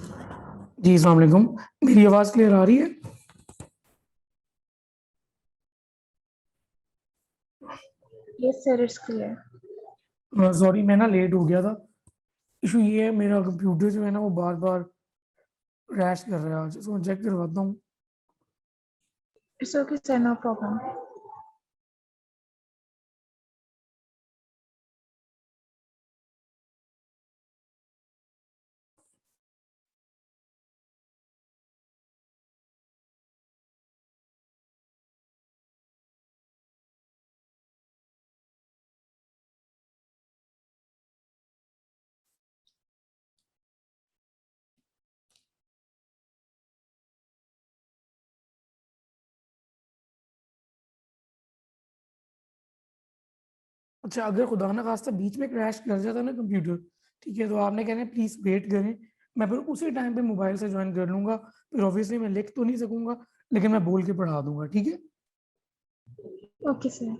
जी अस्सलाम वालेकुम। मेरी आवाज़ क्लियर आ रही है? Yes, sir, it's clear. Sorry, मैं ना लेट हो गया था। इशू ये है, मेरा कंप्यूटर जो है ना वो बार बार क्रैश कर रहा है। आज इसको चेक करवाता हूँ। It's okay, sir, no problem. अच्छा, अगर खुदा ना खास्ता बीच में क्रैश कर जाता ना कंप्यूटर, ठीक है, तो आपने कहना है प्लीज़ वेट करें। मैं फिर उसी टाइम पे मोबाइल से ज्वाइन कर लूँगा। फिर ऑब्वियसली मैं लिख तो नहीं सकूँगा, लेकिन मैं बोल के पढ़ा दूँगा, ठीक है? Okay, sir.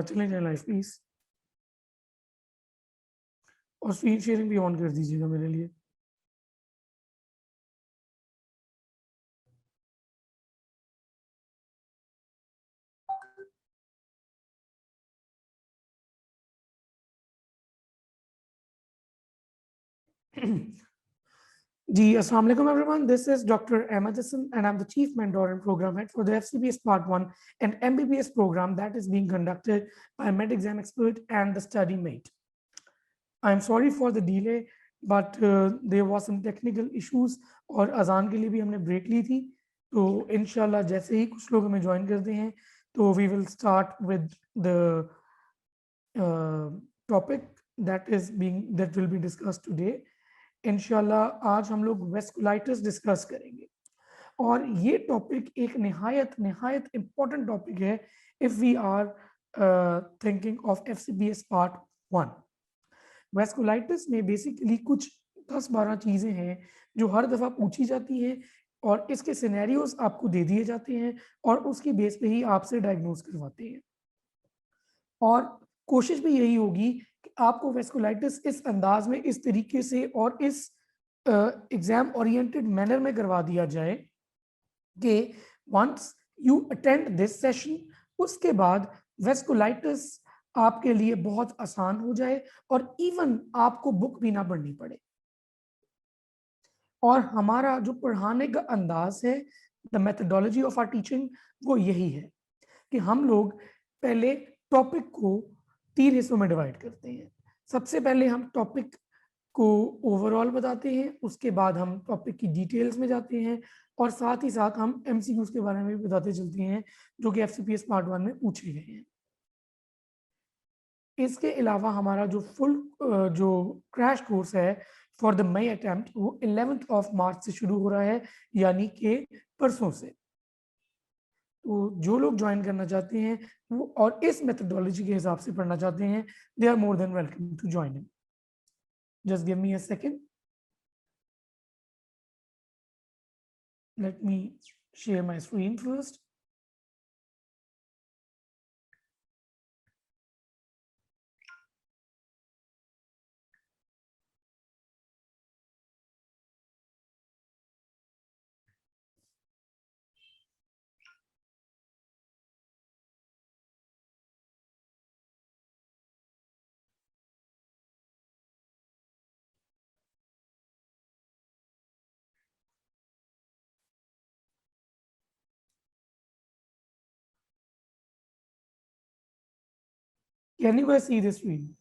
चलें जाएँ लाइव प्लीज़। और स्क्रीन शेयरिंग भी ऑन कर दीजिएगा मेरे लिए। Ji, Assalamu alaikum everyone. This is Dr. Ahmed Hassan and I'm the Chief Mentor and Program Head for the FCPS Part 1 and MBBS program that is being conducted by Med Exam Expert and the Study Mate. I'm sorry for the delay, but there was some technical issues और अजान के लिए भी हमने break ली थी। तो इंशाल्लाह जैसे ही कुछ लोग हमें ज्वाइन करते हैं तो we will start with the topic that will be discussed today. इंशाल्लाह आज हम लोग वेस्कुलाइटिस डिस्कस करेंगे और ये टॉपिक एक निहायत निहायत इम्पोर्टेंट टॉपिक है if we are thinking of FCPS part 1। Vasculitis में बेसिकली कुछ 10-12 चीज़ें हैं जो हर दफ़ा पूछी जाती हैं और इसके सिनेरियोज आपको दे दिए जाते हैं और उसकी बेस पे ही आपसे डायग्नोज करवाते हैं। और कोशिश भी यही होगी कि आपको वेस्कुलाइटिस इस अंदाज में, इस तरीके से और इस एग्जाम ओरिएंटेड मैनर में करवा दिया जाए कि once you attend this session, उसके बाद वेस्कुलाइटिस आपके लिए बहुत आसान हो जाए और इवन आपको बुक भी ना पढ़नी पड़े। और हमारा जो पढ़ाने का अंदाज है, the methodology of our teaching, वो यही है कि हम लोग पहले टॉपिक को 3 हिस्सों में डिवाइड करते हैं। सबसे पहले हम टॉपिक को ओवरऑल बताते हैं, उसके बाद हम टॉपिक की डिटेल्स में जाते हैं और साथ ही साथ हम एमसीक्यूज के बारे में भी बताते चलते हैं जो कि एफसीपीएस पार्ट 1 में पूछे गए हैं। इसके अलावा हमारा जो फुल जो क्रैश कोर्स है फॉर द मई अटेम्प्ट, वो 11th ऑफ मार्च से शुरू हो रहा है, यानी कि परसों से। तो जो लोग ज्वाइन करना चाहते हैं वो और इस मेथडोलॉजी के हिसाब से पढ़ना चाहते हैं, they are more than welcome to join in. Just give me a second, let me share my screen first. Can you guys see the screen?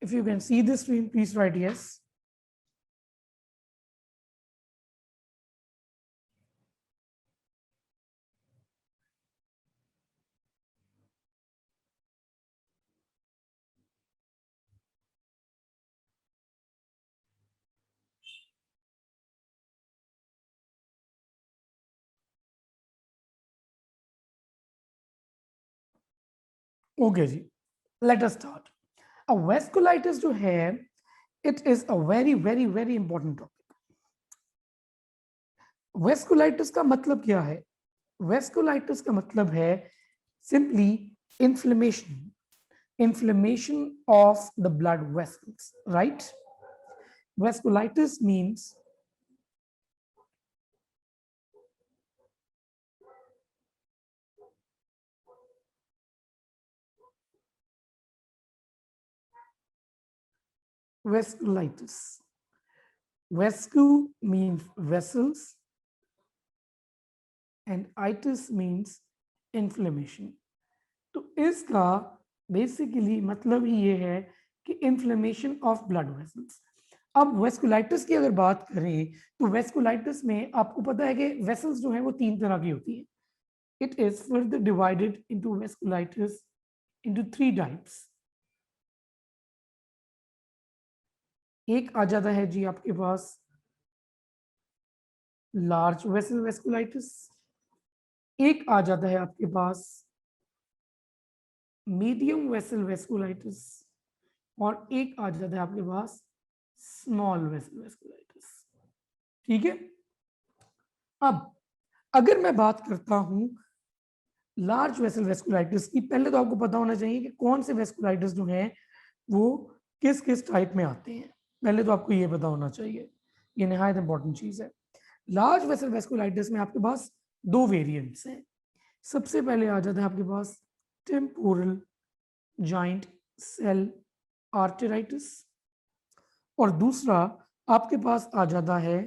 If you can see the screen, please write yes. Okay जी, let us start. A vasculitis जो है, it is a very very very important topic. Vasculitis का मतलब क्या है? Vasculitis का मतलब है simply inflammation of the blood vessels, right? Vasculitis means vasculitis. Vascu means vessels and itis means inflammation. तो इसका बेसिकली मतलब ही ये है कि इन्फ्लेमेशन ऑफ ब्लड वेसल्स। अब वेस्कुलाइटिस की अगर बात करें तो वेस्कुलाइटिस में आपको पता है कि वेसल्स जो है वो 3 तरह की होती है। It is further divided into vasculitis into 3 types. एक आ जाता है जी आपके पास लार्ज वेसल वेस्कुलाइटिस, एक आ जाता है आपके पास मीडियम वेसल वेस्कुलाइटिस और एक आ जाता है आपके पास स्मॉल वेसल वेस्कुलाइटिस। ठीक है। अब अगर मैं बात करता हूं लार्ज वेसल वेस्कुलाइटिस की, पहले तो आपको पता होना चाहिए कि कौन से वेस्कुलाइटिस जो हैं वो किस किस टाइप में आते हैं। पहले तो आपको ये पता होना चाहिए, ये निहायत इंपॉर्टेंट चीज है। लार्ज वेसल वेस्कुलाइटिस में आपके पास 2 वेरिएंट्स हैं। सबसे पहले आ जाता है आपके पास टेम्पोरल जॉइंट सेल आर्टेराइटिस और दूसरा आपके पास आ जाता है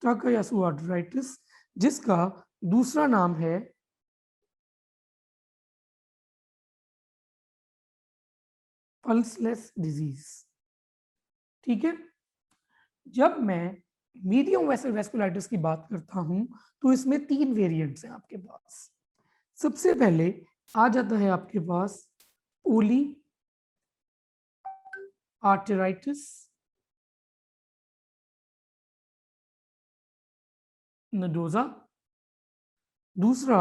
टाकायासु आर्टेराइटिस, जिसका दूसरा नाम है पल्सलेस डिजीज। ठीक है। जब मैं मीडियम वेसल वेस्कुलाइटिस की बात करता हूं तो इसमें 3 वेरिएंट्स हैं आपके पास। सबसे पहले आ जाता है आपके पास ओली आर्टेराइटिस, नडोजा। दूसरा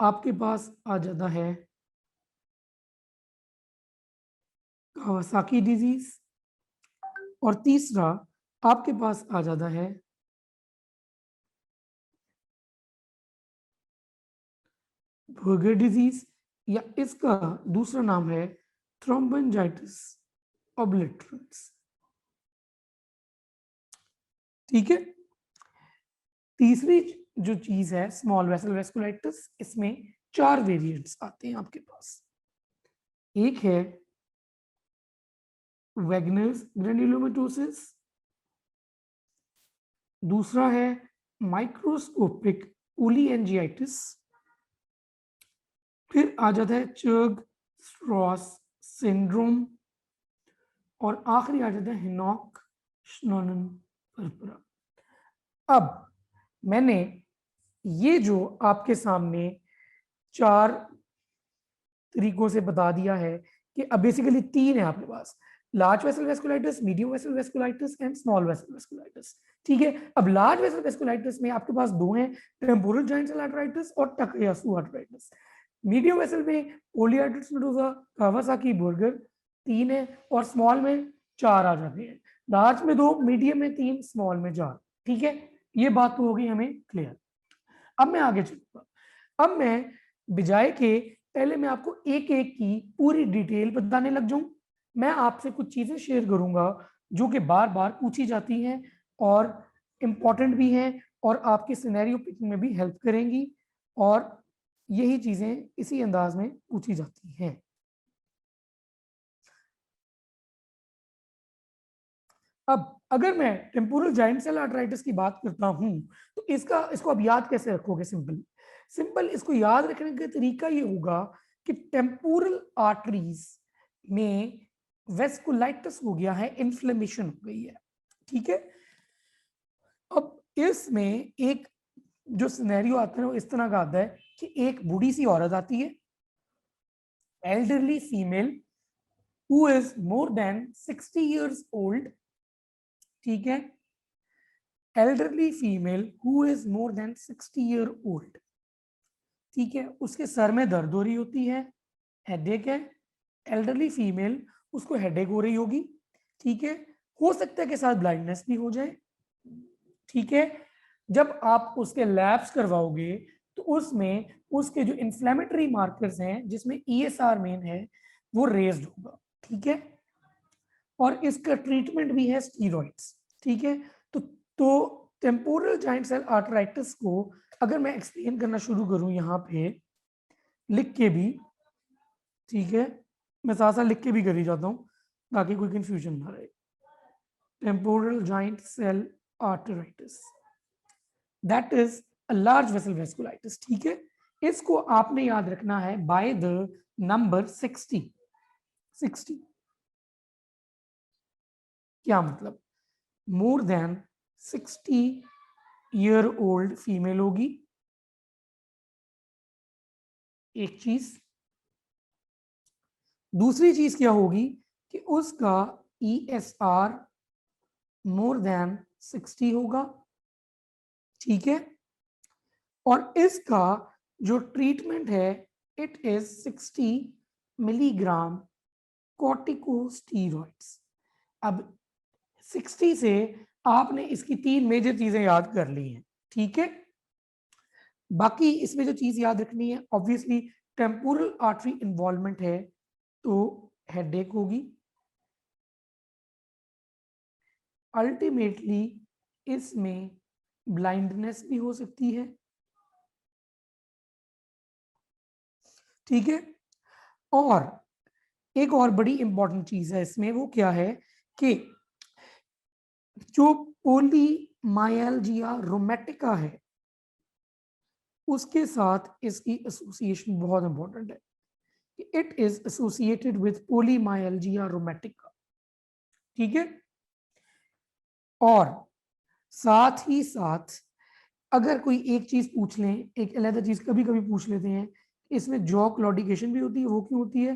आपके पास आ जाता है कावासाकी डिजीज और तीसरा आपके पास आ जाता है बर्गर डिजीज, या इसका दूसरा नाम है थ्रोम्बोजाइटिस ओब्लिटरेंस। ठीक है। तीसरी जो चीज है स्मॉल वेसल वेस्कुलाइटिस, इसमें 4 वेरिएंट्स आते हैं आपके पास। एक है वैगनर्स ग्रेन्युलोमेटोसिस, दूसरा है माइक्रोस्कोपिक पोलीएंजियाइटिस, फिर आ जाता है चर्ग स्ट्रॉस सिंड्रोम और आखिरी आ जाता है हिनॉक श्नोनन परपरा। अब मैंने ये जो आपके सामने 4 तरीकों से बता दिया है कि अब बेसिकली 3 है आपके पास, large vessel vasculitis, medium vessel vasculitis and small vessel vasculitis. ठीक है। अब लार्ज वेसल वेस्कुलाइटिस में आपके पास 2 हैं, टेम्पोरल जॉइंट सेल आर्टराइटिस और टाकायासु आर्टराइटिस। मीडियम वेसल में पोलीआर्ट्राइटिस नोडोजा, कावासाकी, बर्गर 3 है और स्मॉल में 4 आ जाते हैं। लार्ज में 2, मीडियम में 3, स्मॉल में 4। ठीक है। ये बात तो होगी हमें क्लियर। अब मैं आगे चलूंगा। अब मैं बजाय के पहले मैं आपको एक एक की पूरी डिटेल बताने लग जाऊं, मैं आपसे कुछ चीजें शेयर करूंगा जो कि बार बार पूछी जाती हैं और इम्पॉर्टेंट भी हैं और आपके सिनेरियो पिकिंग में भी हेल्प करेंगी, और यही चीजें इसी अंदाज में पूछी जाती हैं। अब अगर मैं टेम्पोरल जाइंट सेल आर्टराइटिस की बात करता हूं तो इसको अब याद कैसे रखोगे? सिंपल इसको याद रखने का तरीका ये होगा कि टेम्पोरल आर्टरीज में वेस्कुलाइटिस हो गया है, इन्फ्लेमेशन हो गई है। ठीक है। अब इसमें एक जो सिनेरियो आता है वो इस तरह का आता है कि एक बूढ़ी सी औरत आती है, elderly female who is more than 60 years old। ठीक है। Elderly female who is more than 60 year old। ठीक है। उसके सर में दर्द हो रही होती है, हेडेक है। एल्डरली फीमेल, उसको हेडेक हो रही होगी। ठीक है। हो सकता है कि साथ ब्लाइंडनेस भी हो जाए। ठीक है, जब आप उसके लैब्स करवाओगे तो उसमें उसके जो इन्फ्लेमेटरी मार्कर्स हैं जिसमें ईएसआर मेन है वो रेज्ड होगा। ठीक है, और इसका ट्रीटमेंट भी है स्टीरॉइड्स। ठीक है, तो टेम्पोरल जॉइंट सेल आर्थराइटिस को अगर मैं एक्सप्लेन करना शुरू करूं यहाँ पे लिख के भी, ठीक है, मैं साथ साथ लिख के भी कर ही जाता हूँ ताकि कोई कंफ्यूजन ना रहे। Temporal giant cell arteritis that is a large vessel vasculitis. ठीक है, इसको आपने याद रखना है बाय द नंबर 60। क्या मतलब? More than 60 year old female होगी, एक चीज। दूसरी चीज क्या होगी कि उसका ESR मोर देन 60 होगा। ठीक है, और इसका जो ट्रीटमेंट है इट इज 60 मिलीग्राम कॉर्टिकोस्टीरॉइड्स। अब 60 से आपने इसकी 3 मेजर चीजें याद कर ली हैं। ठीक है, बाकी इसमें जो चीज याद रखनी है ऑब्वियसली टेम्पोरल आर्टरी इन्वॉल्वमेंट है तो हेडेक होगी। अल्टीमेटली इसमें ब्लाइंडनेस भी हो सकती है। ठीक है, और एक और बड़ी इंपॉर्टेंट चीज है इसमें, वो क्या है कि जो पोलीमायल्जिया रोमैटिका है उसके साथ इसकी एसोसिएशन बहुत इंपॉर्टेंट है। It is associated with polymyalgia rheumatica. ठीक है, और साथ ही साथ अगर कोई एक चीज पूछ लें, एक अलग चीज कभी कभी पूछ लेते हैं, इसमें जॉ क्लॉडिकेशन भी होती है। वो क्यों होती है?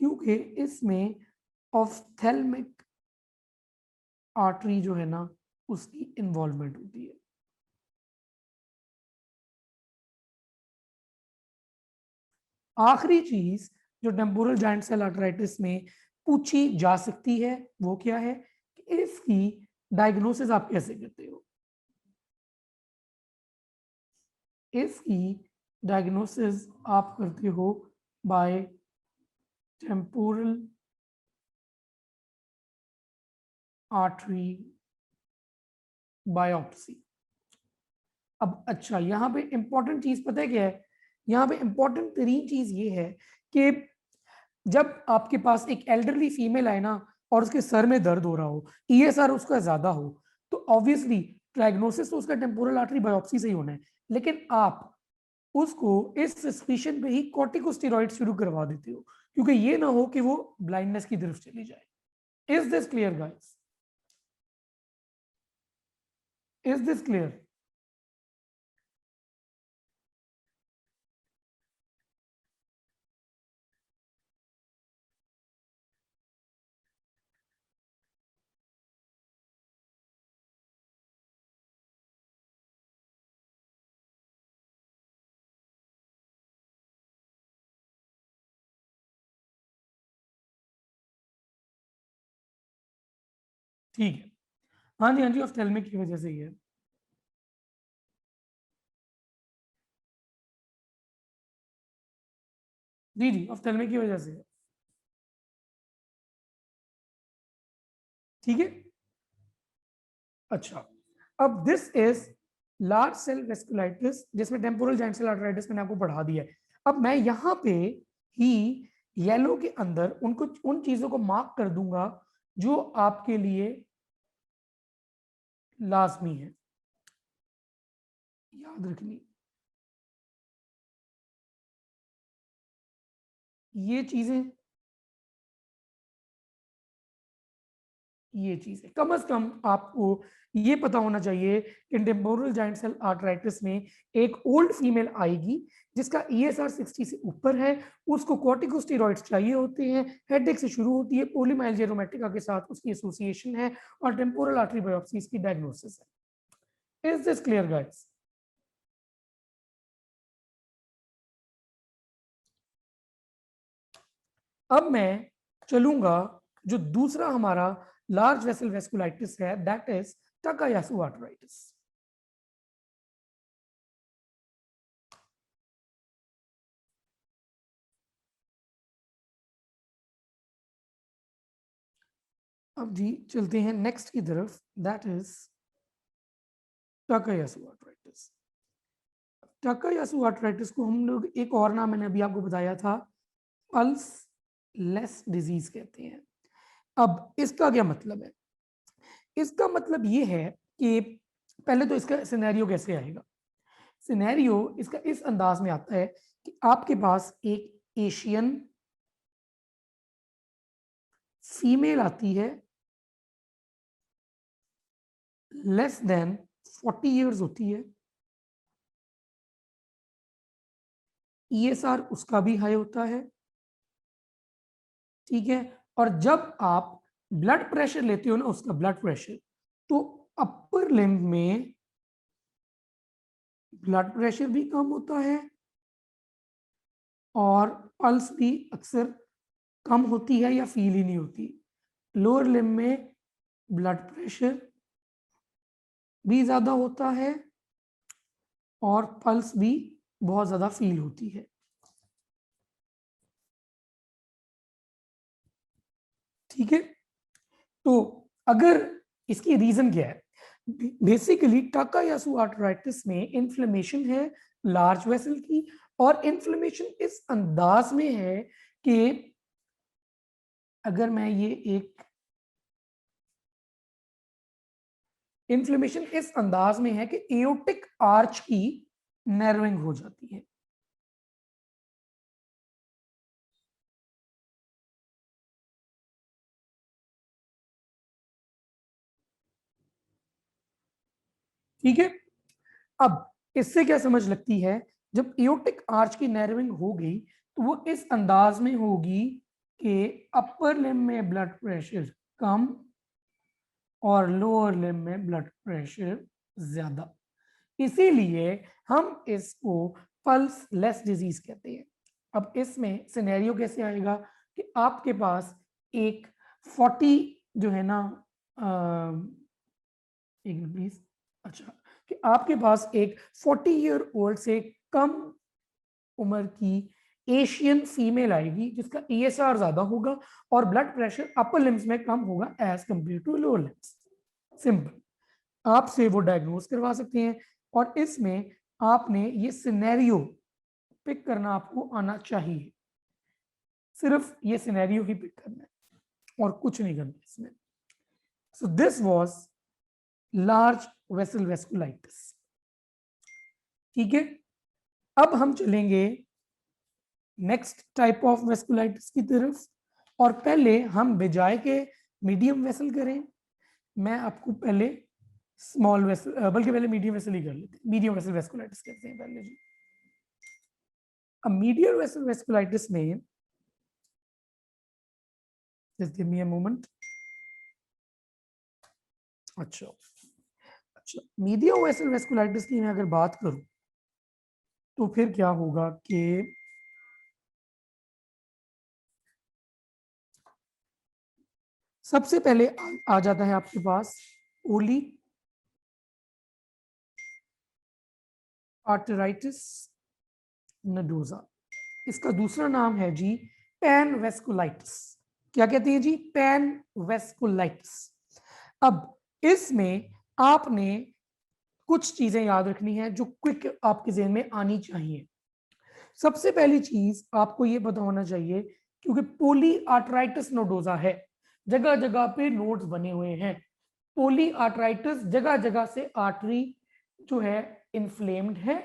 क्योंकि इसमें ऑफ्थेल्मिक आर्टरी जो है ना उसकी इन्वॉल्वमेंट होती है। आखिरी चीज जो टेम्पोरल जॉइंट सेल आर्थराइटिस में पूछी जा सकती है वो क्या है कि इसकी डायग्नोसिस आप कैसे करते हो? इसकी डायग्नोसिस आप करते हो बाय टेम्पोरल आर्टरी बायोप्सी। अब अच्छा, यहाँ पे इंपॉर्टेंट चीज पता है क्या है? यहाँ पे इंपॉर्टेंट तरीन चीज ये है कि जब आपके पास एक एल्डरली फीमेल आए ना और उसके सर में दर्द हो रहा हो, ESR उसका ज्यादा हो, तो ऑब्वियसली डायग्नोसिस तो उसका टेम्पोरल आर्टरी बायोप्सी से ही होना है। लेकिन आप उसको इस सस्पिशन पे ही कॉर्टिकोस्टेरॉइड शुरू करवा देते हो क्योंकि ये ना हो कि वो ब्लाइंडनेस की तरफ चली जाए। Is this clear guys? Is this clear? ठीक है, हाँ जी हाँ जी, ऑफ्थेल्मिक की वजह से ही है। जी जी, ऑफ्थेल्मिक की वजह से है। ठीक है, अच्छा, अब this is large cell vasculitis जिसमें टेम्पोरल जॉइंट सेल आर्थराइटिस मैंने आपको पढ़ा दिया है। अब मैं यहाँ पे ही येलो के अंदर उनको उन चीजों को मार्क कर दूंगा जो आपके लिए लाजमी है याद रखनी। ये चीजें, ये चीज है कम से कम आपको ये पता होना चाहिए कि टेम्पोरल जॉइंट सेल आर्थराइटिस में एक ओल्ड फीमेल आएगी जिसका ESR 60 से ऊपर है, उसको कॉर्टिकोस्टेरॉइड्स चाहिए होते हैं, हेडेक से शुरू होती है, पोलीमाइल्जिया रोमैटिका के साथ उसकी एसोसिएशन है और टेम्पोरल आर्टरी बायोप्सी इसकी डायग्नोसिस है। Is this clear guys? अब मैं चलूंगा जो दूसरा हमारा लार्ज वेसल वेस्कुलाइटिस है, दैट इज टाकायासु आर्थराइटिस। अब जी चलते हैं नेक्स्ट की तरफ, दैट इज टाकायासु आर्थराइटिस। टाकायासु आर्थराइटिस को हम लोग एक और नाम मैंने अभी आपको बताया था, पल्स लेस डिजीज कहते हैं। अब इसका क्या मतलब है? इसका मतलब ये है कि पहले तो इसका सिनेरियो कैसे आएगा। सिनेरियो इसका इस अंदाज में आता है कि आपके पास एक एशियन फीमेल आती है, लेस देन 40 इयर्स होती है, ESR उसका भी हाई होता है, ठीक है। और जब आप ब्लड प्रेशर लेते हो ना, उसका ब्लड प्रेशर, तो अपर लिम्ब में ब्लड प्रेशर भी कम होता है और पल्स भी अक्सर कम होती है या फील ही नहीं होती। लोअर लिम्ब में ब्लड प्रेशर भी ज्यादा होता है और पल्स भी बहुत ज्यादा फील होती है, ठीक है। तो अगर इसकी रीजन क्या है, बेसिकली टाकायासु आर्थराइटिस में इन्फ्लेमेशन है लार्ज वेसल की, और इन्फ्लेमेशन इस अंदाज में है कि अगर मैं ये एक इन्फ्लेमेशन इस अंदाज में है कि एओर्टिक आर्च की नैरोइंग हो जाती है, ठीक है। अब इससे क्या समझ लगती है, जब एओर्टिक आर्च की नैरोइंग हो गई तो वो इस अंदाज में होगी कि अपर लिम्ब में ब्लड प्रेशर कम और लोअर लिम्ब में ब्लड प्रेशर ज्यादा, इसीलिए हम इसको पल्स लेस डिजीज कहते हैं। अब इसमें सिनेरियो कैसे आएगा कि आपके पास एक 40 जो है ना, एक मिनट प्लीज, अच्छा, कि आपके पास एक 40 ईयर ओल्ड से कम उम्र की एशियन फीमेल आएगी जिसका ESR ज्यादा होगा और ब्लड प्रेशर अपर लिम्स में कम होगा as compare to lower limbs. Simple, आपसे वो डायग्नोज करवा सकते हैं और इसमें आपने ये सिनेरियो पिक करना आपको आना चाहिए, सिर्फ ये सिनेरियो ही पिक करना है और कुछ नहीं करना इसमें। So this was large vessel vasculitis, ठीक है। अब हम चलेंगे नेक्स्ट टाइप ऑफ वेस्कुलाइटिस की तरफ, और पहले हम बिजाय के मीडियम वेसल करें। मैं आपको पहले स्मॉल वेसल, बल्कि पहले मीडियम वेसल ही कर लेते हैं, मीडियम वेसल वेस्कुलाइटिस करते हैं पहले जी। अब मीडियम वेसल वेस्कुलाइटिस में, just give me a moment, अच्छा अच्छा, मीडियम वेसल वेस्कुलाइटिस की मैं अगर बात करूं तो फिर क्या होगा कि सबसे पहले आ जाता है आपके पास ओली आर्टराइटिस नडोजा। इसका दूसरा नाम है जी पैन वेस्कुलाइटिस। क्या कहते हैं जी? Pan vasculitis. अब इसमें आपने कुछ चीजें याद रखनी है जो क्विक आपके जहन में आनी चाहिए। सबसे पहली चीज आपको यह पता होना चाहिए, क्योंकि पोली आर्टराइटिस नोडोजा है, जगह जगह पे नोड्स बने हुए हैं। पोली आर्टराइटिस जगह जगह से आर्टरी जो है इन्फ्लेम्ड है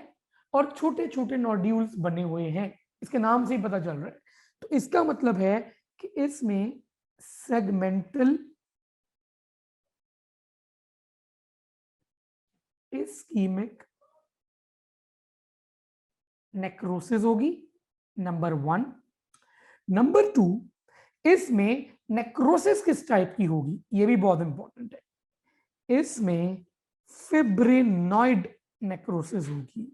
और छोटे छोटे नोड्यूल्स बने हुए हैं, इसके नाम से ही पता चल रहा है। तो इसका मतलब है कि इसमें सेगमेंटल इस्कीमिक नेक्रोसिस होगी, नंबर 1। नंबर 2, इसमें नेक्रोसिस किस टाइप की होगी, ये भी बहुत इंपॉर्टेंट है। इसमें फिब्रिनॉइड नेक्रोसिस होगी,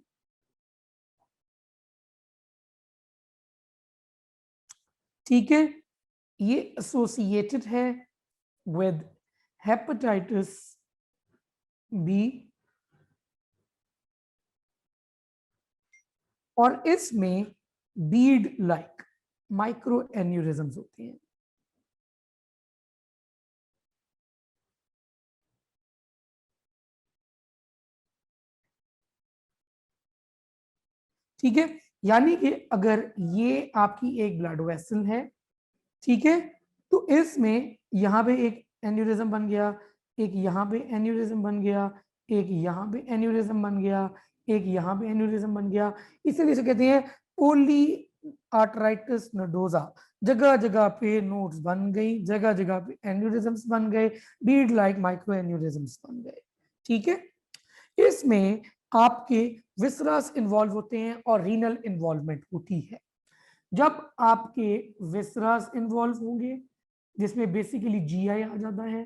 ठीक है। ये एसोसिएटेड है विद हेपेटाइटिस बी, और इसमें बीड लाइक माइक्रो एन्यूरिज्म्स होते हैं। ठीक है, यानी कि अगर ये आपकी एक ब्लड वेसल है, ठीक है, तो इसमें यहाँ पे एक एन्यूरिज्म बन गया, एक यहाँ पे एन्यूरिज्म बन गया, एक यहाँ पे एन्यूरिज्म बन गया, एक यहाँ पे एन्यूरिज्म बन गया, इसीलिए इसे कहते हैं पोली आर्टराइटिस नोडोजा। जगह जगह पे नोड्स बन गई, जगह जगह पे एन्यूरिज्म्स बन गए, बीड लाइक माइक्रो एन्यूरिज्म्स बन गए। ठीक है, इसमें आपके विसरस इन्वॉल्व होते हैं और रीनल इन्वॉल्वमेंट होती है। जब आपके विसरस इन्वॉल्व होंगे, जिसमें बेसिकली जीआई आ जाता है,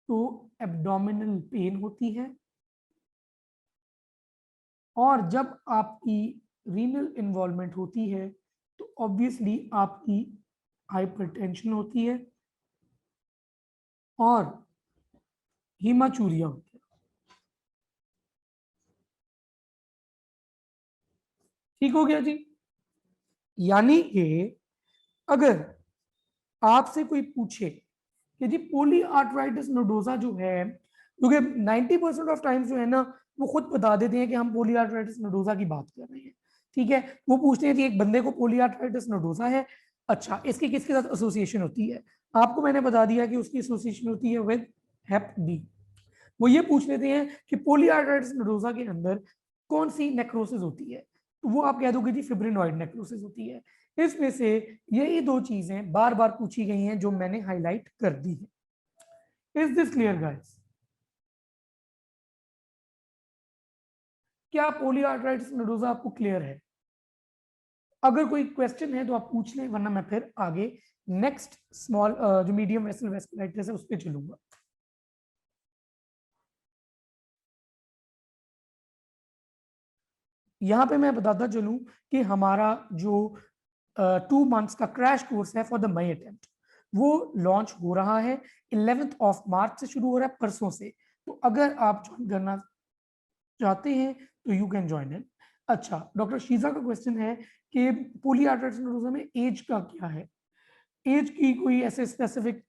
तो एब्डोमिनल पेन होती है, और जब आपकी रीनल इन्वॉल्वमेंट होती है तो ऑब्वियसली आपकी हाइपरटेंशन होती है और हीमाचूरिया होती है। ठीक हो गया जी। यानी कि अगर आपसे कोई पूछे कि जी पोली आर्थराइटिस नोडोजा जो है, क्योंकि 90% ऑफ टाइम्स जो है ना वो खुद बता देते हैं कि हम पोली आर्थराइटिस नोडोजा की बात कर रहे हैं। ठीक है, वो पूछते हैं कि एक बंदे को पोली आर्थराइटिस नोडोजा है, अच्छा इसकी किसके साथ एसोसिएशन होती है? आपको मैंने बता दिया कि उसकी एसोसिएशन होती है विद हेप बी। वो ये पूछ लेते हैं कि पोली आर्थराइटिस नोडोजा के अंदर कौन सी नेक्रोसिस होती है, तो वो आप कह दोगे जी फिब्रिनॉइड नेक्रोसिस होती है। इसमें से यही दो चीजें बार बार पूछी गई हैं जो मैंने हाईलाइट कर दी है। Is this clear guys? क्या पोलीआर्थराइटिस नोडोजा आपको क्लियर है? अगर कोई क्वेश्चन है तो आप पूछ लें, वरना मैं फिर आगे नेक्स्ट स्मॉल जो मीडियम वेसल वेस्कुलाइटिस है उस पर चलूंगा। यहां पे मैं बताता चलूं कि हमारा जो 2 मंथ्स का क्रैश कोर्स है फॉर द मई अटेम्प्ट, वो लॉन्च हो रहा है 11th ऑफ मार्च से शुरू हो रहा है, परसों से। तो अगर आप ज्वाइन करना चाहते हैं तो यू कैन ज्वाइन इन। अच्छा, डॉक्टर शीजा का क्वेश्चन है कि पोलीआर्थराइटिस नोडोजा में एज का क्या है? एज की कोई ऐसे स्पेसिफिक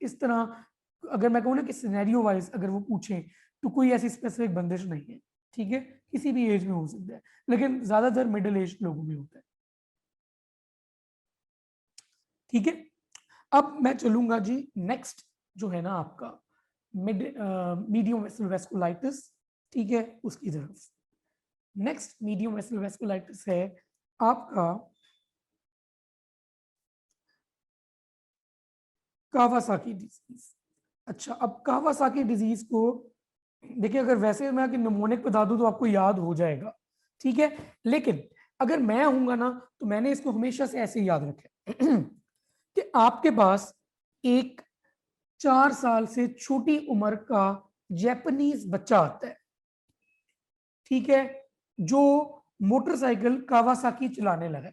इस तरह अगर मैं कहूँ ना कि सिनेरियो वाइज अगर वो पूछें तो कोई ऐसी स्पेसिफिक बंदिश नहीं है। ठीक है, किसी भी एज में हो सकता है, लेकिन ज्यादातर मिडिल एज लोगों में होता है। ठीक है, अब मैं चलूंगा जी नेक्स्ट जो है ना आपका मीडियम वेसल वेस्कुलाइटिस। ठीक है, उसकी तरफ। नेक्स्ट मीडियम वेसल वेस्कुलाइटिस है आपका कावासाकी डिजीज। अच्छा, अब कावासाकी डिजीज को देखिए, अगर वैसे मैं कि निमोनिक बता दूं तो आपको याद हो जाएगा, ठीक है, लेकिन अगर मैं हूंगा ना तो मैंने इसको हमेशा से ऐसे याद रखा कि आपके पास एक 4 साल से छोटी उम्र का जापानीज बच्चा आता है, ठीक है, जो मोटरसाइकिल कावासाकी चलाने लगा है।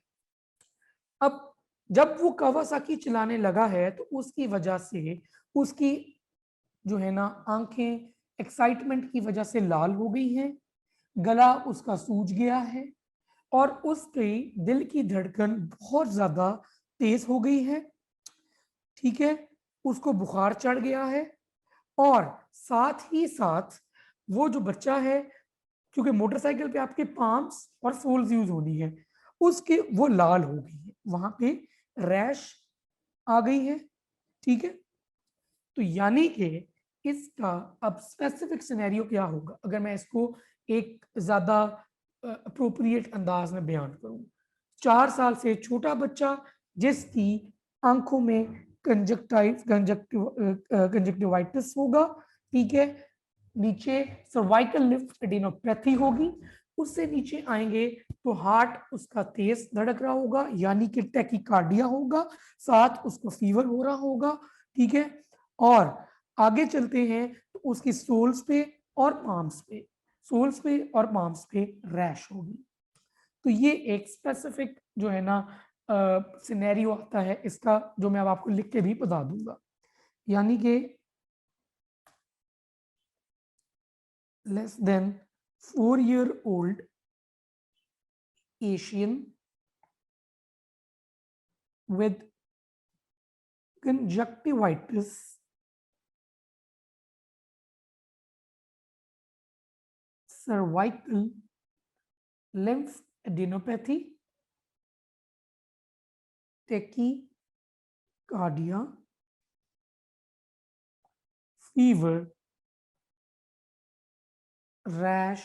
अब जब वो कावासाकी चलाने लगा है तो उसकी वजह से उसकी जो है ना आंखें एक्साइटमेंट की वजह से लाल हो गई हैं, गला उसका सूज गया है, और उसकी दिल की धड़कन बहुत ज्यादा तेज हो गई है। ठीक है, उसको बुखार चढ़ गया है, और साथ ही साथ वो जो बच्चा है, क्योंकि मोटरसाइकिल पे आपके पाम्स और सोल्स यूज होनी है, उसके वो लाल हो गई है, वहां पे रैश आ गई है। ठीक है, तो यानी कि इसका अब स्पेसिफिक सिनेरियो क्या होगा अगर मैं इसको एक ज्यादा अप्रोप्रिएट अंदाज में बयान करूं? 4 साल से छोटा बच्चा जिसकी आंखों में कंजक्टिवाइटिस होगा, ठीक है, नीचे सर्वाइकल लिफ्ट एडिनोपैथी होगी, उससे नीचे आएंगे तो हार्ट उसका तेज धड़क रहा होगा, यानी कि टैकीकार्डिया होगा, साथ उसको फीवर हो रहा होगा। ठीक है, और आगे चलते हैं तो उसकी सोल्स पे और पाम्स पे, सोल्स पे और पाम्स पे रैश होगी। तो ये एक स्पेसिफिक जो है ना सिनेरियो आता है इसका, जो मैं अब आपको लिख के भी बता दूंगा। यानी कि less than 4-year-old Asian with conjunctivitis, cervical lymphadenopathy, tachycardia, fever, rash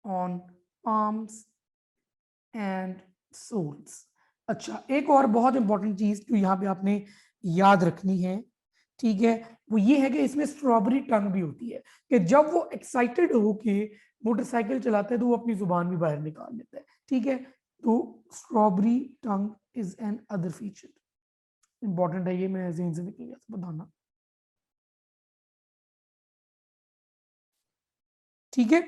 on palms and soles. अच्छा, एक और बहुत इंपॉर्टेंट चीज जो यहाँ पे आपने याद रखनी है, ठीक है, वो ये है कि इसमें स्ट्रॉबेरी टंग भी होती है, कि जब वो एक्साइटेड होके मोटरसाइकिल चलाता है तो वो अपनी जुबान भी बाहर निकाल लेता है, ठीक है। तो strawberry tongue is an other feature, important है ये, मैं ज़हन से निकल गया था बताना, ठीक है।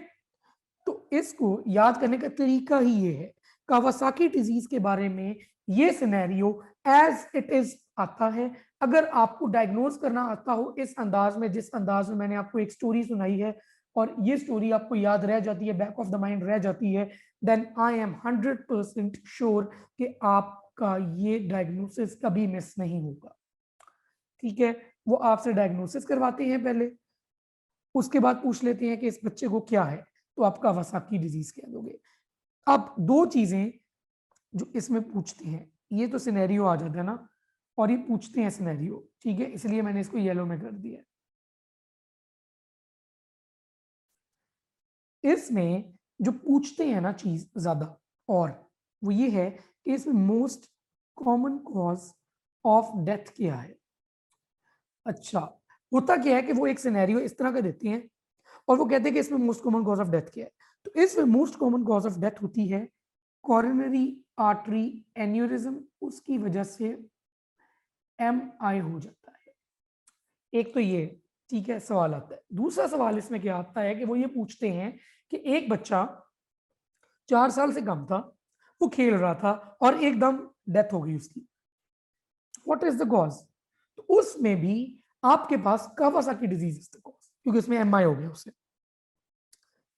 तो इसको याद करने का तरीका ही ये है, कावासाकी डिजीज के बारे में ये सिनेरियो एज इट इज आता है। अगर आपको डायग्नोज करना आता हो इस अंदाज में, जिस अंदाज में मैंने आपको एक स्टोरी सुनाई है और ये स्टोरी आपको याद रह जाती है, बैक ऑफ द माइंड रह जाती है, देन आई एम 100% श्योर कि आपका ये डायग्नोसिस कभी मिस नहीं होगा, ठीक है। वो आपसे डायग्नोसिस करवाते हैं पहले, उसके बाद पूछ लेते हैं कि इस बच्चे को क्या है, तो आप कावासाकी डिजीज कह दोगे। अब दो चीजें जो इसमें पूछते हैं, ये तो सिनेरियो आ जाता है ना, और ये पूछते हैं सिनेरियो, ठीक है, इसलिए मैंने इसको येलो में कर दिया। इसमें जो पूछते हैं ना चीज ज्यादा, और वो ये है कि इसमें most common cause of death क्या है। अच्छा, होता क्या है कि वो एक सिनेरियो इस तरह का देते हैं और वो कहते हैं कि इसमें most common cause of death क्या है। तो इसमें most common cause of death होती है कॉरोनरी आर्टरी एन्यूरिज्म, उसकी वजह से MI हो जाता है। एक तो ये, ठीक है, सवाल आता है। दूसरा सवाल इसमें क्या आता है कि वो ये पूछते हैं कि एक बच्चा 4 साल से कम था, वो खेल रहा था और एकदम डेथ हो गई उसकी, व्हाट इज द कॉज। तो उसमें भी आपके पास Kawasaki disease is the cause, क्योंकि उसमें MI हो गया उससे।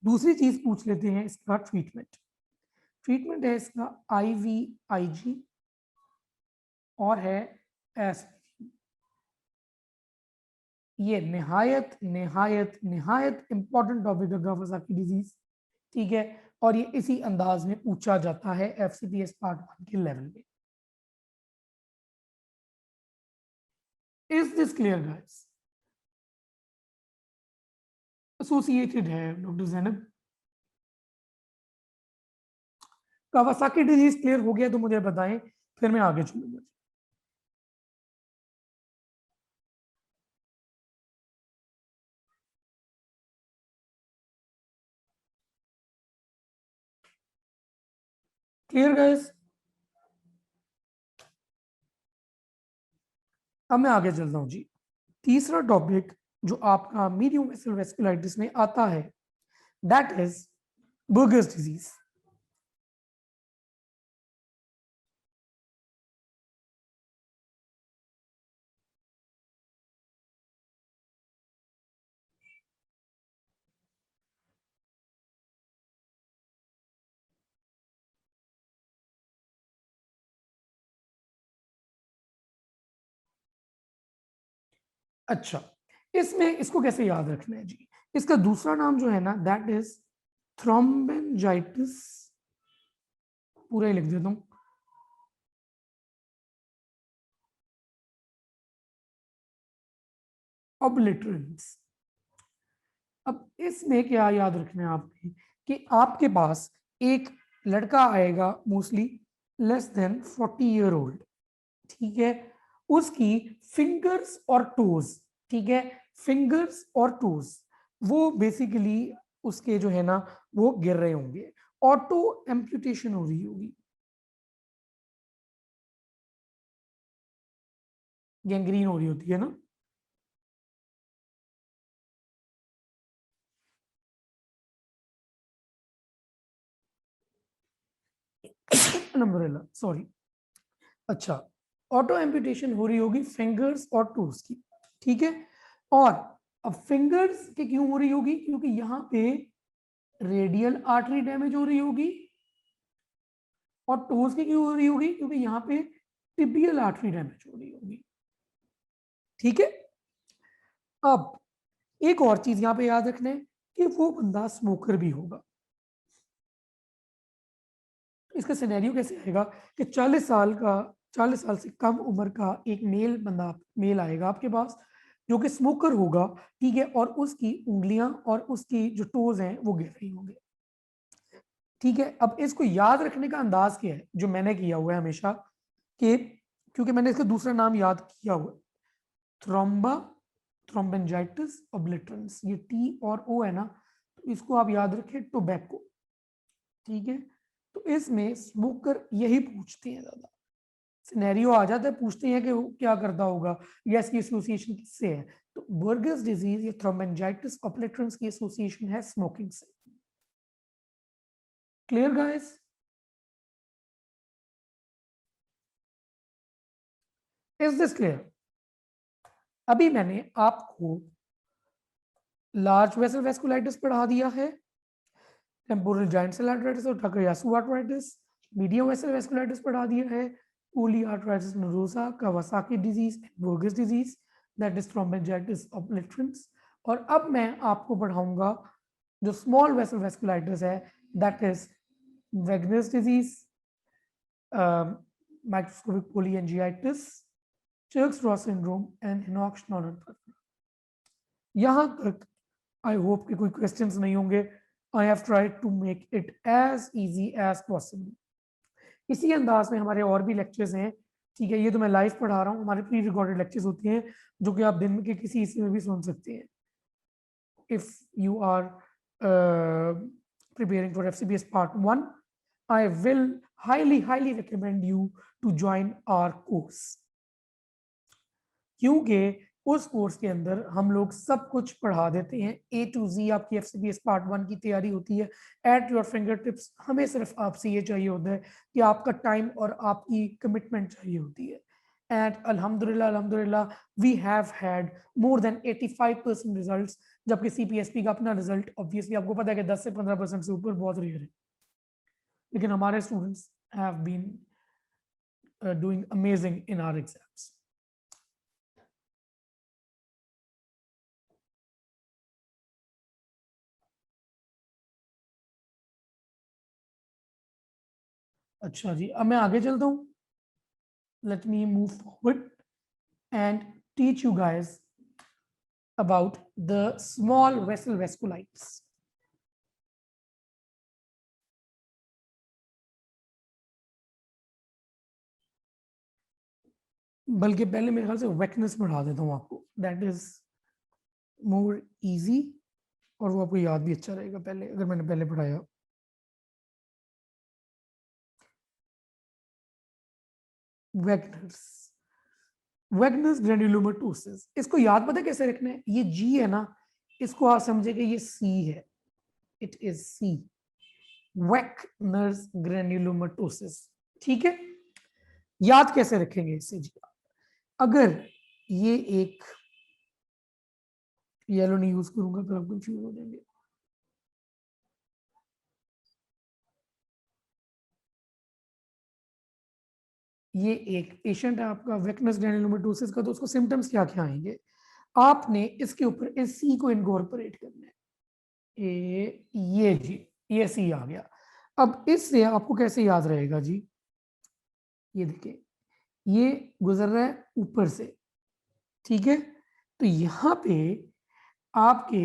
दूसरी चीज पूछ लेते हैं इसका ट्रीटमेंट। ट्रीटमेंट है इसका IVIG और है एस्पिरिन। ये निहायत निहायत निहायत इंपॉर्टेंट टॉपिक है कावासाकी डिजीज, ठीक है, और ये इसी अंदाज में पूछा जाता है FCPS पार्ट 1 के लेवल में। Is this clear guys? Associated है doctor Zainab. Kawasaki disease clear हो गया तो मुझे बताएं, फिर मैं आगे चलूंगा। Clear guys? अब मैं आगे चलता हूं जी। तीसरा टॉपिक जो आपका मीडियम वेसल वेस्कुलाइटिस में आता है, दैट इज बर्गर्स डिजीज। अच्छा, इसमें इसको कैसे याद रखना है जी, इसका दूसरा नाम जो है ना, दैट इज थ्रोम्बेंजाइटिस, पूरा ही लिख देता हूं, ऑब्लिटरेंस। अब इसमें क्या याद रखना है आपने कि आपके पास एक लड़का आएगा, mostly less than 40 year old, ठीक है, उसकी फिंगर्स और टोज, ठीक है, फिंगर्स और टोज वो बेसिकली उसके जो है ना वो गिर रहे होंगे, ऑटो एम्पुटेशन हो रही होगी, गैंग्रीन हो रही होती है ना। Umbrella, sorry. अच्छा, ऑटो एम्पुटेशन हो रही होगी फिंगर्स और टोज की, ठीक है, और अब फिंगर्स के क्यों हो रही होगी? क्योंकि यहाँ पे रेडियल आर्टरी डैमेज हो रही होगी, और टोज की क्यों हो रही होगी? क्योंकि यहाँ पे टिबियल आर्टरी डैमेज हो रही होगी। ठीक है, अब एक और चीज यहाँ पे याद रखना है कि वो बंदा स्मोकर भी होगा। इसका सिनेरियो कैसे आएगा कि 40 साल से कम उम्र का एक मेल आएगा आपके पास, जो कि स्मोकर होगा, ठीक है, और उसकी उंगलियां और उसकी जो टोज हैं वो गिर रही होंगे। ठीक है, अब इसको याद रखने का अंदाज क्या है जो मैंने किया हुआ है हमेशा, कि क्योंकि मैंने इसका दूसरा नाम याद किया हुआ, थ्रोम्बा थ्रोम्बेंजाइटिस ओब्लिटरेंस, ये टी और ओ है ना, तो इसको आप याद रखें टोबैको। ठीक है, तो इसमें स्मोकर यही पूछते हैं, ज्यादा सिनेरियो आ जाता है, पूछते हैं कि वो क्या करता होगा या इसकी एसोसिएशन किससे है। तो बर्गर्स डिजीज या थ्रोम्बेंजाइटिस ओब्लिटरेंस की एसोसिएशन है स्मोकिंग से। Clear guys? Is this clear? अभी मैंने आपको लार्ज वेसल वेस्कुलाइटिस पढ़ा दिया है, टेम्पोरल जाइंट सेल आर्थराइटिस और Takayasu arthritis, medium vessel vasculitis पढ़ा दिया है, polyarthritis nodosa, Kawasaki disease, Buerger's disease, that is thromboangiitis obliterans. और अब मैं आपको पढ़ाऊंगा जो स्मॉल वेसल वेस्कुलाइटिस है, that is Wegener's disease, microscopic polyangiitis, Churg Strauss syndrome and Henoch Schonlein. यहां तक आई होप कि कोई क्वेश्चंस नहीं होंगे। I have tried to make it as easy as possible. इसी अंदाज में हमारे और भी लेक्चर्स हैं, ठीक है, ये तो मैं लाइव पढ़ा रहा हूँ, हमारे प्री रिकॉर्डेड लेक्चर्स होते हैं जो कि आप दिन के किसी हिस्से में भी सुन सकते हैं। If you are preparing for FCPS part 1, I will highly recommend you to join our course, क्योंकि उस कोर्स के अंदर हम लोग सब कुछ पढ़ा देते हैं, A to Z आपकी FCPS पार्ट 1 की तैयारी होती है एट योर फिंगर टिप्स। हमें सिर्फ आपसे ये चाहिए होता है कि आपका टाइम और आपकी कमिटमेंट चाहिए होती है। एंड अल्हम्दुलिल्लाह we have had more than 85% results, जबकि CPSP का अपना रिजल्ट ऑब्वियसली आपको पता है कि 10 से 15% से ऊपर बहुत रेयर है, लेकिन हमारे students have been doing amazing in our exams. अच्छा जी, अब मैं आगे चलता हूँ। Let me move forward and teach you guys about the small vessel vasculitis. बल्कि पहले मेरे ख्याल से वेकनेस बढ़ा देता हूँ आपको, दैट इज मोर इजी, और वो आपको याद भी अच्छा रहेगा पहले अगर मैंने पहले पढ़ाया। वेगनर्स वेगनस ग्रेन्युलोमेटोसिस, इसको याद पता है कैसे रखना है? ये जी है ना, इसको आप समझे कि ये सी है, इट इज सी, वेगनस ग्रेन्युलोमेटोसिस। ठीक है, याद कैसे रखेंगे इसे जी? अगर ये एक येलो नहीं यूज करूंगा तो आप कंफ्यूज हो जाएंगे। ये एक पेशेंट है आपका वेकनस ग्रेन्युलोमेटोसिस का, तो उसको सिम्टम्स क्या क्या आएंगे? आपने इसके ऊपर इस सी को इनकॉर्पोरेट करना है। ये जी, ये सी आ गया। अब इससे आपको कैसे याद रहेगा जी? ये देखिए, ये गुजर रहा है ऊपर से, ठीक है, तो यहां पे आपके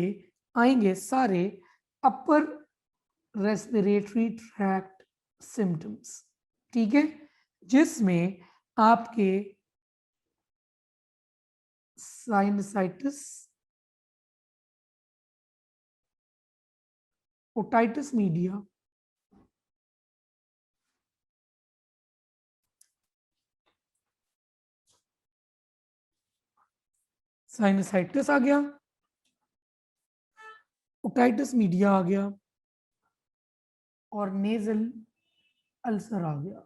आएंगे सारे अपर रेस्पिरेटरी ट्रैक्ट सिम्टम्स, ठीक है, जिसमें आपके साइनसाइटिस, ओटाइटिस मीडिया, साइनसाइटिस आ गया, ओटाइटिस मीडिया आ गया, और नेजल अल्सर आ गया।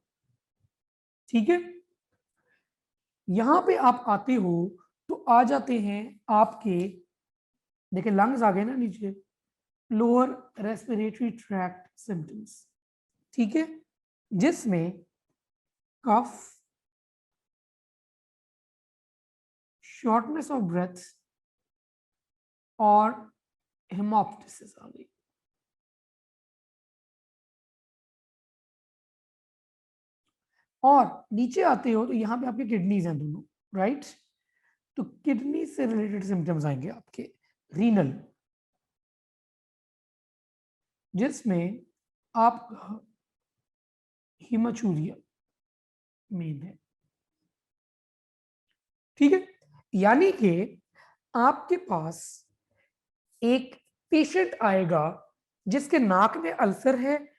ठीक है, यहां पे आप आते हो तो आ जाते हैं आपके देखिए लंग्स आ गए ना नीचे, लोअर रेस्पिरेटरी ट्रैक्ट सिम्टम्स, ठीक है, जिसमें कफ, शॉर्टनेस ऑफ ब्रेथ और हेमोप्टिसिस आ गई। और नीचे आते हो तो यहाँ पे आपके किडनीज हैं दोनों, राइट, तो किडनी से रिलेटेड सिम्टम्स आएंगे आपके, रीनल, जिसमें आपका हिमाचूरिया मेन है, ठीक है। यानी कि आपके पास एक पेशेंट आएगा जिसके नाक में अल्सर है,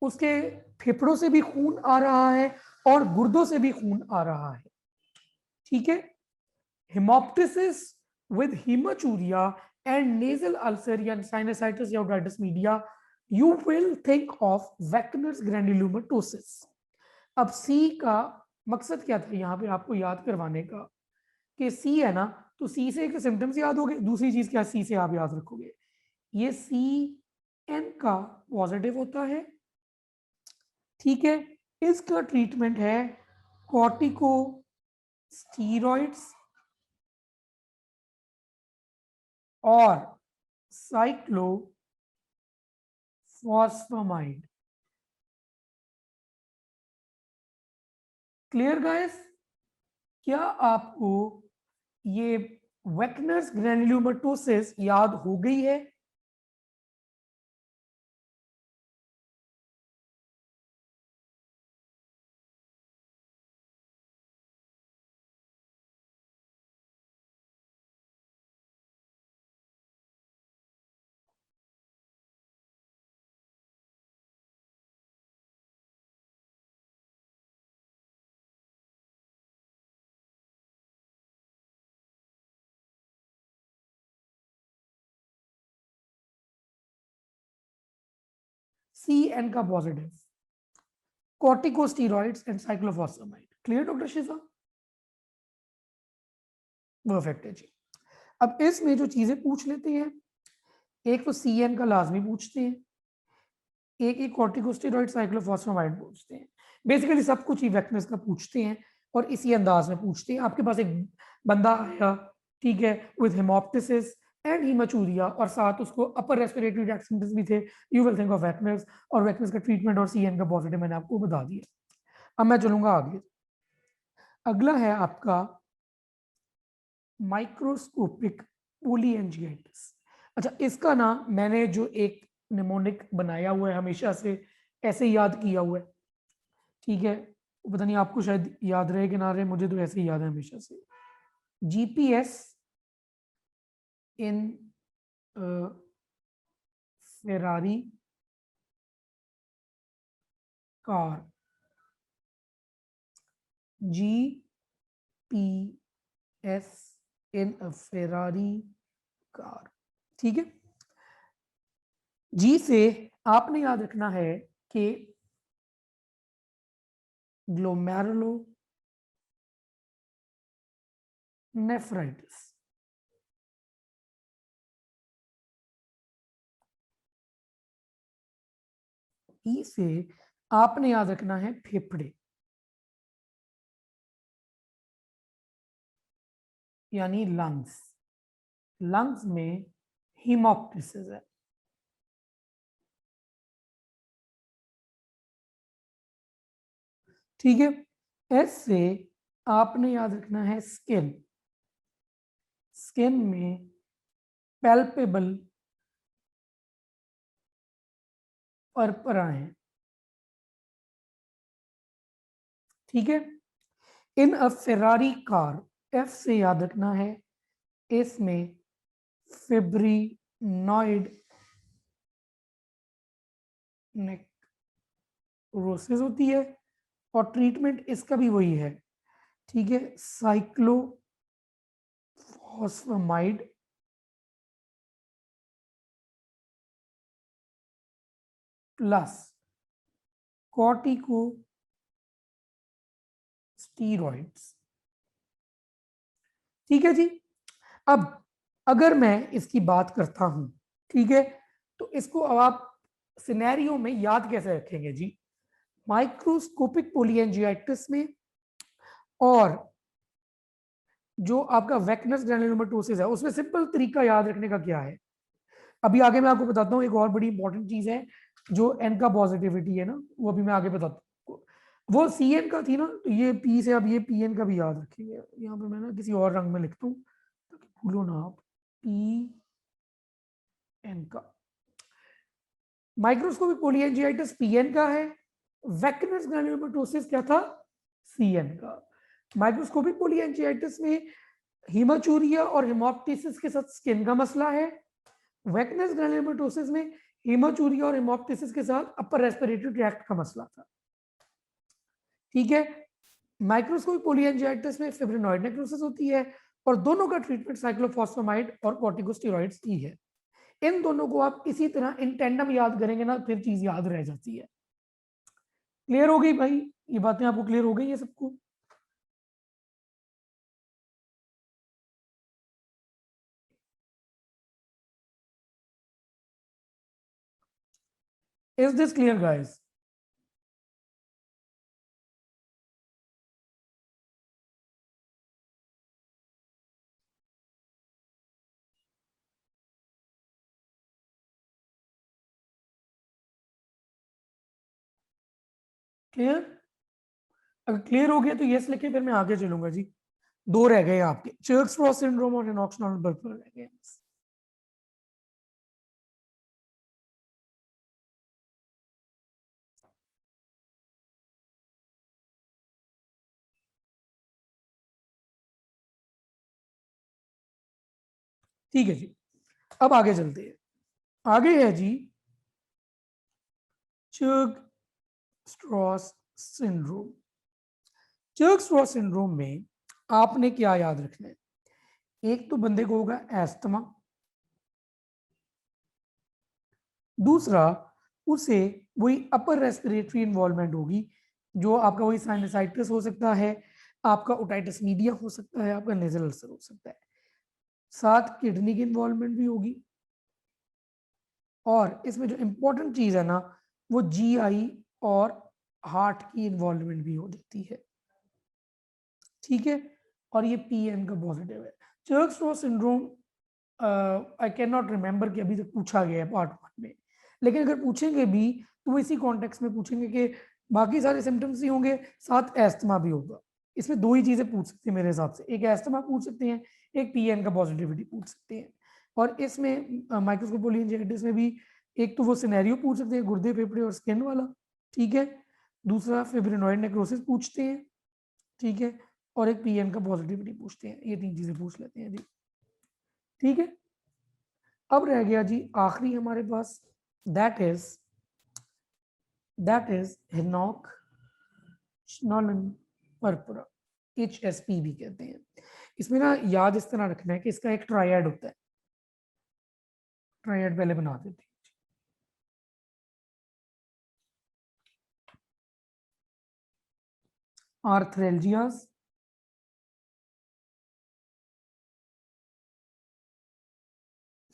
उसके फेफड़ों से भी खून आ रहा है और गुर्दों से भी खून आ रहा है, ठीक है। Hemoptysis with hematuria and nasal ulcer या साइनसाइटिस या otitis media, you will think of Wegener's granulomatosis. अब सी का मकसद क्या था यहाँ पे आपको याद करवाने का, कि सी है ना, तो सी से एक सिम्टम्स याद हो गए, दूसरी चीज क्या सी से आप याद रखोगे, ये सी एन का पॉजिटिव होता है, ठीक है। इसका ट्रीटमेंट है कॉर्टिको स्टीरॉइड्स और साइक्लोफॉस्फामाइड। Clear guys? क्या आपको ये वेकनर्स ग्रैन्युलोमेटोसिस याद हो गई है? सी एन का positive, corticosteroids and cyclophosphamide. Clear doctor शिजा? Perfect है जी। अब इसमें जो चीजें पूछ लेते हैं, एक तो सी एन का लाजमी पूछते हैं, एक कॉर्टिकोस्टेरॉइड साइक्लोफॉस्फामाइड पूछते हैं, बेसिकली सब कुछ ही वेक्टर्स का पूछते हैं और इसी अंदाज में पूछते हैं। आपके पास एक बंदा आया, ठीक है, विद हेमोप्टिसिस एंड हीमाचूरिया और साथ उसको अपर रेस्पिरेटरी ट्रैक्ट सिम्पटम्स भी थे, you will think of vectors, और वेक्टर्स का ट्रीटमेंट और सीएन का पॉजिटिव मैंने आपको बता दिया। अब मैं चलूंगा आगे। अगला है आपका माइक्रोस्कोपिक पोलीएंजियाइटिस। अच्छा, इसका ना मैंने जो एक निमोनिक बनाया हुआ है हमेशा से, ऐसे याद किया हुआ है, ठीक है, पता नहीं आपको शायद याद रहे कि ना रहे, मुझे तो ऐसे ही याद है हमेशा से। जीपीएस इन फेरारी कार, जीपीएस इन फेरारी कार, ठीक है। जी से आपने याद रखना है कि ग्लोमेरुलो नेफ्राइटिस, ई से आपने याद रखना है फेफड़े, यानी लंग्स, लंग्स में हीमोप्टिसिस है, ठीक है। एस से आपने याद रखना है स्किन, स्किन में पैल्पेबल पर्पराएं, ठीक है। इन अ फेरारी कार, एफ से याद रखना है, इसमें फिब्रिनॉइड नेक्रोसिस होती है और ट्रीटमेंट इसका भी वही है, ठीक है, साइक्लोफॉस्फामाइड प्लस कॉर्टिको स्टीरॉइड्स, ठीक है जी। अब अगर मैं इसकी बात करता हूं, ठीक है, तो इसको अब आप सिनेरियो में याद कैसे रखेंगे जी? माइक्रोस्कोपिक पोलियंजियाइटिस में और जो आपका वैक्नस ग्रैन्युलोमेटोसिस है उसमें सिंपल तरीका याद रखने का क्या है? अभी आगे मैं आपको बताता हूँ, एक और बड़ी इंपॉर्टेंट चीज है जो एन का पॉजिटिविटी है ना, वो अभी मैं आगे बताता हूँ। वो सी एन का थी ना, तो ये पी से अब ये पी एन का भी याद रखेंगे। यहाँ पे मैं ना किसी और रंग में लिखता हूँ ताकि भूलो ना आप। पी एन का माइक्रोस्कोपिक पोलियंजियाइटिस पीएन का है, वैक्नस ग्रैन्युलोमेटोसिस क्या था? सीएन का। माइक्रोस्कोपिक पोलियंजियाइटिस में हीमाचूरिया और हेमोप्टिसिस के साथ स्किन का मसला है। वैक्नस ग्रैन्युलोमेटोसिस में हीमाचूरिया और हेमोप्टिसिस के साथ अपर रेस्पिरेटरी ट्रैक्ट का मसला था। ठीक है, माइक्रोस्कोपिक पोलियंजियाइटिस में फिब्रिनॉइड नेक्रोसिस होती है और दोनों का ट्रीटमेंट साइक्लोफॉस्फेमाइड और कॉर्टिकोस्टेरॉइड्स ही है। इन दोनों को आप इसी तरह इन टेंडम याद करेंगे ना, फिर चीज याद रह जाती है। क्लियर हो गई भाई? ये बातें आपको क्लियर हो गई है सबको? Is this clear guys? Clear? अगर क्लियर हो गया तो यस लिखे, फिर मैं आगे चलूंगा जी। दो रह गए आपके, चर्क्स-रॉस सिंड्रोम और हेनॉक्स नॉर्मल रह गए। ठीक है जी, अब आगे चलते हैं। आगे है जी चर्क्स-रॉस सिंड्रोम। चर्क्स-रॉस सिंड्रोम में आपने क्या याद रखना है? एक तो बंदे को होगा एस्थमा, दूसरा उसे वही अपर रेस्पिरेटरी इन्वॉल्वमेंट होगी, जो आपका वही साइनसाइटिस हो सकता है, आपका ओटाइटिस मीडिया हो सकता है, आपका नेजल अल्सर हो सकता है, साथ किडनी की इन्वॉल्वमेंट भी होगी, और इसमें जो इंपॉर्टेंट चीज है ना, वो जीआई और हार्ट की इन्वॉल्वमेंट भी हो जाती है। ठीक है, और ये पीएन का पॉजिटिव है। Churg Strauss syndrome I can not remember कि अभी तक पूछा गया है पार्ट 1 में, लेकिन अगर पूछेंगे भी तो वो इसी कॉन्टेक्स्ट में पूछेंगे कि बाकी सारे सिम्टम्स ही होंगे, साथ एस्थमा भी होगा। इसमें दो ही चीजें पूछ सकते हैं मेरे हिसाब से, एक एस्थमा पूछ सकते हैं, एक पीएन का पॉजिटिविटी पूछ सकते हैं। और इसमें माइक्रोस्कोपिक पोलियंजियाइटिस में भी एक तो वो सिनेरियो पूछ सकते हैं, गुर्दे फेफड़े और स्किन वाला, ठीक है, दूसरा फिब्रिनॉइड नेक्रोसिस पूछते हैं, ठीक है, और एक पीएन का पॉजिटिविटी पूछते हैं। ये तीन चीजें पूछ लेते हैं जी। ठीक है, अब रह गया जी आखिरी हमारे पास, दैट इज हिनॉक स्नॉलन परपुरा, HSP भी कहते हैं। इसमें ना याद इस तरह रखना है कि इसका एक ट्रायड होता है। ट्रायड पहले बना देते हैं। आर्थ्रेल्जियाज,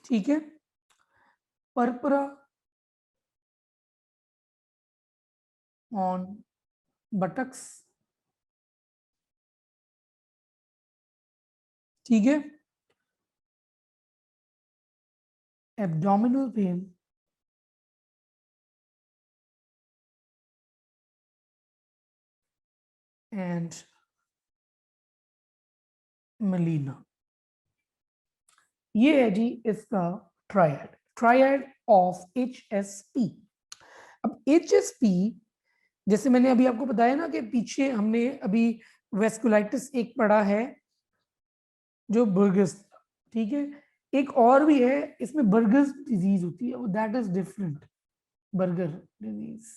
ठीक है, परपुरा ऑन बटक्स, ठीक है, एब्डोमिनल पेन, एंड मेलिना। ये है जी इसका ट्रायड ऑफ HSP। अब HSP, जैसे मैंने अभी आपको बताया ना कि पीछे हमने अभी वेस्कुलाइटिस एक पढ़ा है जो बर्गस, ठीक है, एक और भी है इसमें बर्गस डिजीज होती है, वो that is different, burger disease,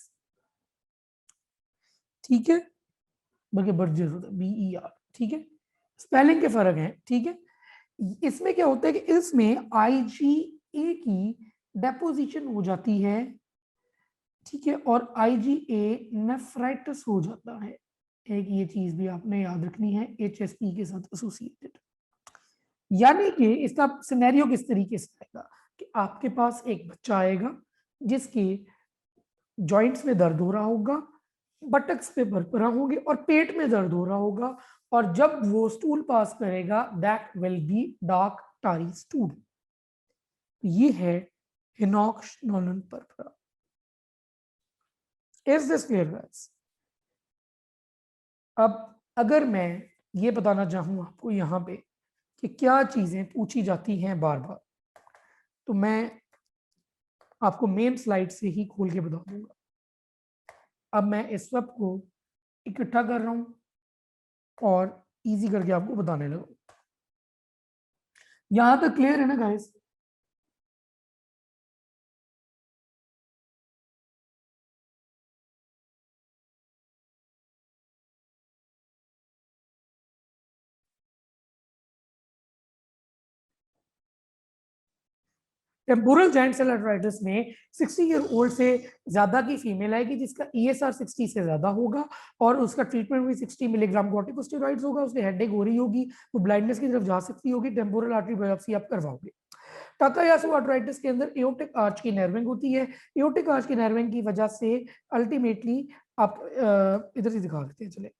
ठीक है, बल्कि बर्जर होता है BER, ठीक है, स्पेलिंग के फर्क है, ठीक है। इसमें क्या होता है कि इसमें IgA की डेपोजिशन हो जाती है, ठीक है, और IgA नेफ्राइटिस हो जाता है। एक ये चीज भी आपने याद रखनी है HSP के साथ एसोसिएटेड। यानी कि इसका सिनेरियो किस तरीके से आएगा कि आपके पास एक बच्चा आएगा जिसकी जॉइंट्स में दर्द हो रहा होगा, बटक्स पे भरभरा होंगे और पेट में दर्द हो रहा होगा, और जब वो स्टूल पास करेगा that will be dark tarry stool. ये है Henoch Schonlein purpura. Is this clear guys? अब अगर मैं ये बताना चाहूँ आपको यहाँ पे कि क्या चीजें पूछी जाती हैं बार बार, तो मैं आपको मेन स्लाइड से ही खोल के बता दूंगा। अब मैं इस सब को इकट्ठा कर रहा हूं और इजी करके आपको बताने लगा। यहां तक क्लियर है ना guys? Temporal giant cell arteritis में 60 ईयर ओल्ड से ज्यादा की फीमेल आएगी जिसका ESR 60 से ज्यादा होगा और उसका ट्रीटमेंट भी 60 मिलीग्राम कॉर्टिकोस्टेरॉइड्स होगा। उसकी हेडेक हो रही होगी, वो ब्लाइंडनेस की तरफ जा सकती होगी। टेम्पोरल आर्टरी बायोप्सी आप करवाओगे। टाकायासु आर्थराइटिस के अंदर एओर्टिक आर्च की नर्विंग होती है। एओर्टिक आर्च की नर्विंग की वजह से अल्टीमेटली आप इधर से दिखा देते हैं, चले।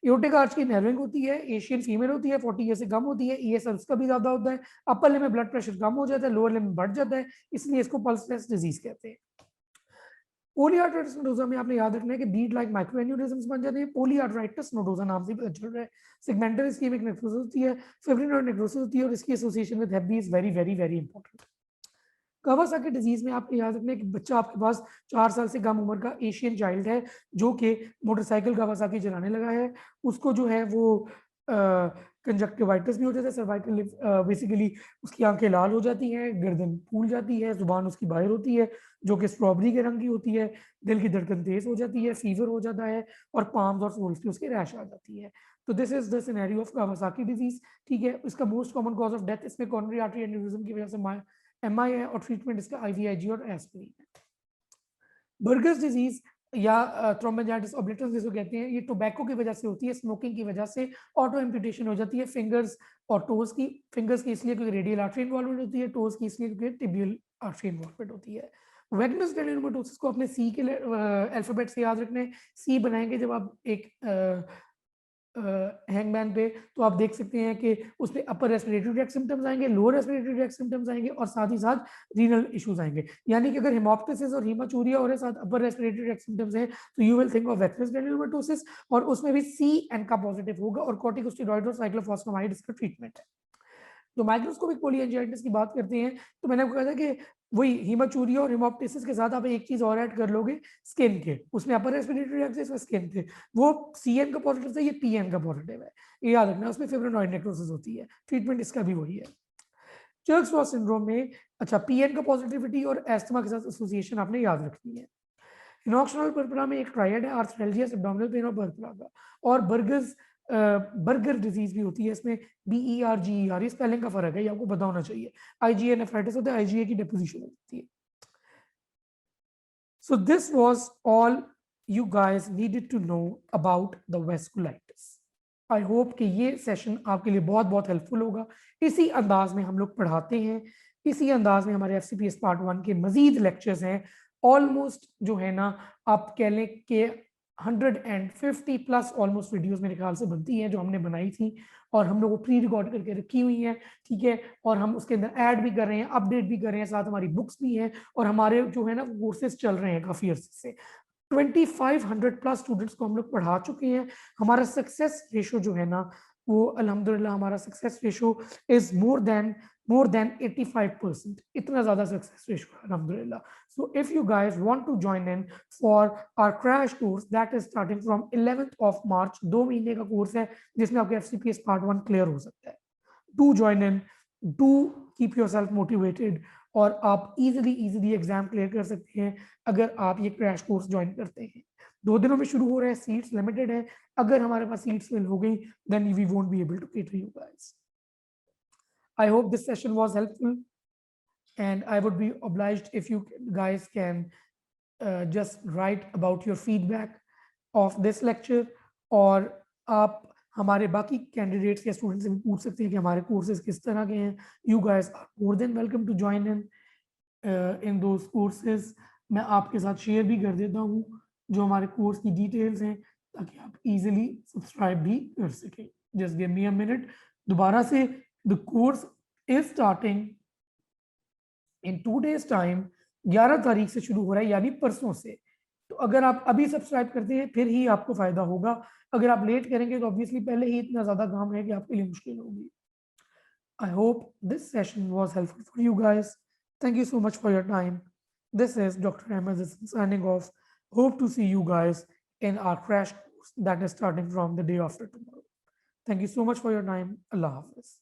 एओर्टिक आर्च की नर्विंग होती है, एशियन फीमेल होती है, 40 ईयर से कम होती है, ESR उसका भी ज्यादा होता है, अपर लिम्ब में ब्लड प्रेशर कम हो जाता है, लोअर लिम्ब में बढ़ जाता है, इसलिए इसको पल्सलेस डिजीज कहते हैं। पोलीआर्थराइटिस नोडोजा में आपने याद रखना है कि बीड लाइक माइक्रोएन्यूरिज्म्स बन जाते हैं। पोलीआर्थराइटिस नोडोजा नाम से पता चल रहा है। सेगमेंटल इस्केमिक नेक्रोसिस होती है, फिब्रिनोइड नेक्रोसिस होती है और इसकी association with hep B is very very very important. Kawasaki disease में आपको याद रखना है कि बच्चा आपके पास 4 साल से कम उम्र का एशियन चाइल्ड है जो कि मोटरसाइकिल कावासाकी चलाने लगा है, उसको जो है वो कंजक्टिवाइटिस भी हो जाता है, सर्वाइकल बेसिकली उसकी आंखें लाल हो जाती हैं, गर्दन फूल जाती है, जुबान उसकी बाहर होती है जो कि स्ट्रॉबेरी के रंग की होती है, दिल की धड़कन तेज हो जाती है, फीवर हो जाता है और पाम्स और सोल्स पे उसके रैश आ जाती है। तो this is the scenario of Kawasaki disease. ठीक है, इसका most common cause of death इसमें कॉर्नरी आर्टरी एन्यूरिज्म की वजह से MI है और ट्रीटमेंट इसका IVIG और एस्पिरिन है। बर्गर्स डिजीज या थ्रोम्बोजाइटिस ऑब्लिटरस जिसको कहते हैं, ये टोबैको की वजह से होती है, स्मोकिंग की वजह से ऑटो एम्पुटेशन हो जाती है फिंगर्स और टोज की। फिंगर्स की इसलिए क्योंकि रेडियल आर्टरी इन्वॉल्वमेंट होती है, टोज की इसलिए क्योंकि टिबियल आर्टरी इन्वॉल्वमेंट होती है। वेगनस ग्रेन्युलोमाटोसिस को अपने सी के अल्फाबेट से याद रखना है। सी बनाएंगे जब आप एक हैंगमैन पे, तो आप देख सकते हैं कि उसमें अपर रेस्पिरेटरी ट्रैक्ट सिम्टम्स आएंगे, लोअर रेस्पिरेटरी ट्रैक्ट सिम्टम्स आएंगे और साथ ही साथ रीनल इश्यूज आएंगे। यानी कि अगर हेमोप्टिसिस और हीमाचूरिया और साथ अपर रेस्पिरेटरी ट्रैक्ट सिम्टम्स हैं तो you will think of Wegener's granulomatosis, और उसमें भी CN का पॉजिटिव होगा और कॉर्टिकोस्टेरॉइड और साइक्लोफॉस्फेमाइड इसका ट्रीटमेंट है। तो माइक्रोस्कोपिक पॉलीएंजाइटिस की बात करते हैं तो मैंने आपको कहा था कि वही हीमाचूरिया और हेमोप्टिसिस के साथ आप एक चीज और ऐड कर लोगे, स्किन के। उसमें अपर रेस्पिरेटरी एक्सिस में स्किन थे, वो CN का पॉजिटिव था, ये PN का पॉजिटिव है, ये याद रखना। उसमें फिब्रिनोइड नेक्रोसिस होती है, ट्रीटमेंट इसका भी वही है। चर्क्स रॉस सिंड्रोम में अच्छा PN का पॉजिटिविटी और एस्थमा के साथ एसोसिएशन आपने याद रखनी है। हिनॉक्स पर्परा में एक ट्रायड है, आर्थराल्जिया, एब्डोमिनल पेन और पर्परा का। और बर्गर डिजीज भी होती है, इसमें BERGER स्पेलिंग का फर्क है, ये आपको पता होना चाहिए। IgA नेफ्राइटिस होता है, IgA की डिपोजिशन होती है। So this was all you guys needed to know about the vasculitis. I hope कि ये सेशन आपके लिए बहुत बहुत हेल्पफुल होगा। इसी अंदाज में हम लोग पढ़ाते हैं, इसी अंदाज में हमारे FCPS पार्ट 1 के मजीद लेक्चर्स हैं। ऑलमोस्ट जो है ना, आप कह लें कि 150 प्लस ऑलमोस्ट वीडियोस मेरे ख्याल से बनती हैं जो हमने बनाई थी और हम लोग प्री रिकॉर्ड करके रखी हुई हैं। ठीक है, और हम उसके अंदर ऐड भी कर रहे हैं, अपडेट भी कर रहे हैं, साथ हमारी बुक्स भी हैं और हमारे जो है ना कोर्सेज चल रहे हैं काफ़ी अर्से से। 2500 प्लस स्टूडेंट्स को हम लोग पढ़ा चुके हैं। हमारा सक्सेस रेशो जो है ना, वो अल्हम्दुलिल्लाह हमारा success ratio is more than 85%, इतना ज़्यादा सक्सेस रेशो अल्हम्दुलिल्लाह। So if you guys want to join in for our crash course that is starting from 11th of March, 2 महीने का कोर्स है जिसमें आपके FCPS पार्ट 1 क्लियर हो सकता है। Do join in, do keep yourself motivated और आप इजीली एग्जाम क्लियर कर सकते हैं अगर आप ये क्रैश कोर्स ज्वाइन करते हैं। 2 दिनों में शुरू हो रहा है, सीट्स लिमिटेड है। अगर हमारे पास सीट्स फिल हो गई then we won't be able to cater you guys. I hope this session was helpful and I would be obliged if you guys can just write about your feedback of this lecture, और आप हमारे बाकी candidates या students से भी पूछ सकते हैं कि हमारे कोर्सेज किस तरह के हैं. You guys are more than welcome to join in those courses. मैं आपके साथ शेयर भी कर देता हूँ जो हमारे कोर्स की डिटेल्स हैं, ताकि आप इजीली सब्सक्राइब भी कर सकें. Just give me a minute. दोबारा से, the course is starting in 2 days time. 11 तारीख से शुरू हो रहा है, यानी परसों से. तो अगर आप अभी सब्सक्राइब करते हैं फिर ही आपको फायदा होगा. अगर आप लेट करेंगे तो ऑब्वियसली पहले ही इतना ज्यादा काम है कि आपके लिए मुश्किल होगी. I hope this session was helpful for you guys. Thank you so much for your time. This is Dr. Ahmed Hassan signing off. Hope to see you guys in our crash course that is starting from the day after tomorrow. Thank you so much for your time. Allah Hafiz.